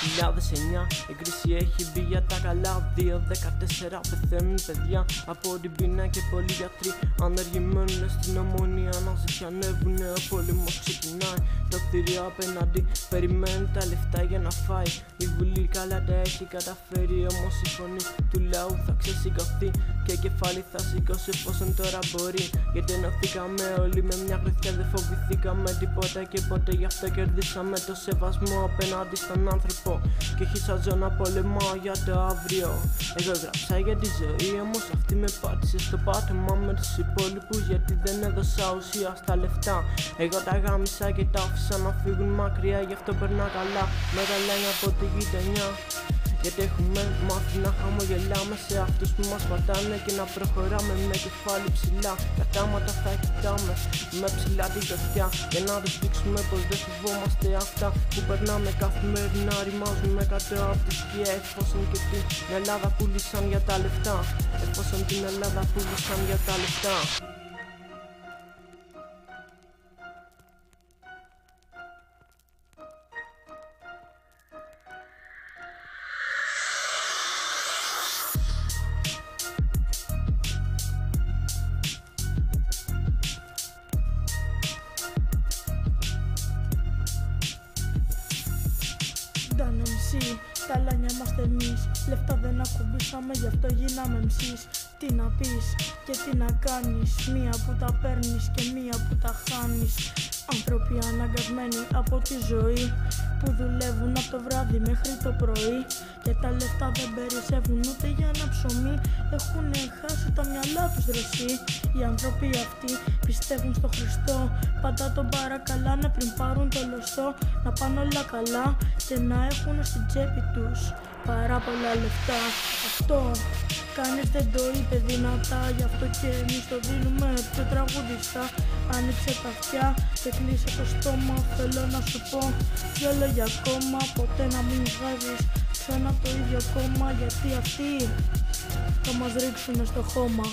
2009 η κρίση έχει μπει για τα καλά. 2-14 πεθαίνουν παιδιά από την πείνα και πολλοί γιατροί άνεργοι μένουν στην Ομόνια να ζητιανεύουνε. Ο πόλεμος ξεκινάει, το κτίριο απέναντι περιμένει τα λεφτά για να φάει. Η Βουλή καλά τα έχει καταφέρει, όμως η φωνή του λαού θα ξεσηκωθεί και κεφάλι θα σηκώσει εφόσον τώρα μπορεί. Γιατί ενωθήκαμε όλοι με μια γροθιά, δεν φοβηθήκαμε τίποτα και ποτέ, γι' αυτό κερδίσαμε το σεβασμό απέναντι στον άνθρωπο. Και όχι σαν ζω να πολεμάω για το αύριο. Εγώ γράψα για τη ζωή, όμως αυτή με πάτησε στο πάτωμα με τους υπόλοιπους, γιατί δεν έδωσα ουσία στα λεφτά. Εγώ τα γάμισα και τα άφησα να φύγουν μακριά, γι' αυτό περνά καλά με τα λένε από τη γειτονιά. Γιατί έχουμε μάθει να χαμογελάμε σε αυτούς που μας πατάνε και να προχωράμε με κεφάλι ψηλά. Κατάματα θα κοιτάμε με ψηλά τη γροθιά, για να τους δείξουμε πως δεν φοβόμαστε αυτά που περνάμε καθημερινά. Ρημάζουμε κάτω από τη σκιά, εφόσον και την Ελλάδα πούλησαν για τα λεφτά. Εφόσον την Ελλάδα πούλησαν για τα λεφτά. Ήταν MC, τα λάνια είμαστε εμείς. Λεφτά δεν ακουμπήσαμε, γι' αυτό γίναμε MCs. Τι να πεις και τι να κάνεις, μία που τα παίρνεις και μία που τα χάνεις. Άνθρωποι αναγκασμένοι από τη ζωή, που δουλεύουν από το βράδυ μέχρι το πρωί και τα λεφτά δεν περισσεύουν ούτε για ένα ψωμί. Έχουν χάσει τα μυαλά τους ρε εσύ. Οι άνθρωποι αυτοί πιστεύουν στο Χριστό, πάντα τον παρακαλάνε πριν πάρουν το λωστό. Να πάνε όλα καλά και να έχουν στην τσέπη τους πάρα πολλά λεφτά. Αυτό κανείς δεν το είπε δυνατά, γι' αυτό και εμείς το δίνουμε πιο τραγουδιστά. Άνοιξε τα αυτιά και κλείσε το στόμα, θέλω να σου πω δυο λόγια ακόμα. Ποτέ να μην βγάζεις ξανά το ίδιο κόμμα, γιατί αυτοί θα μας ρίξουνε στο χώμα.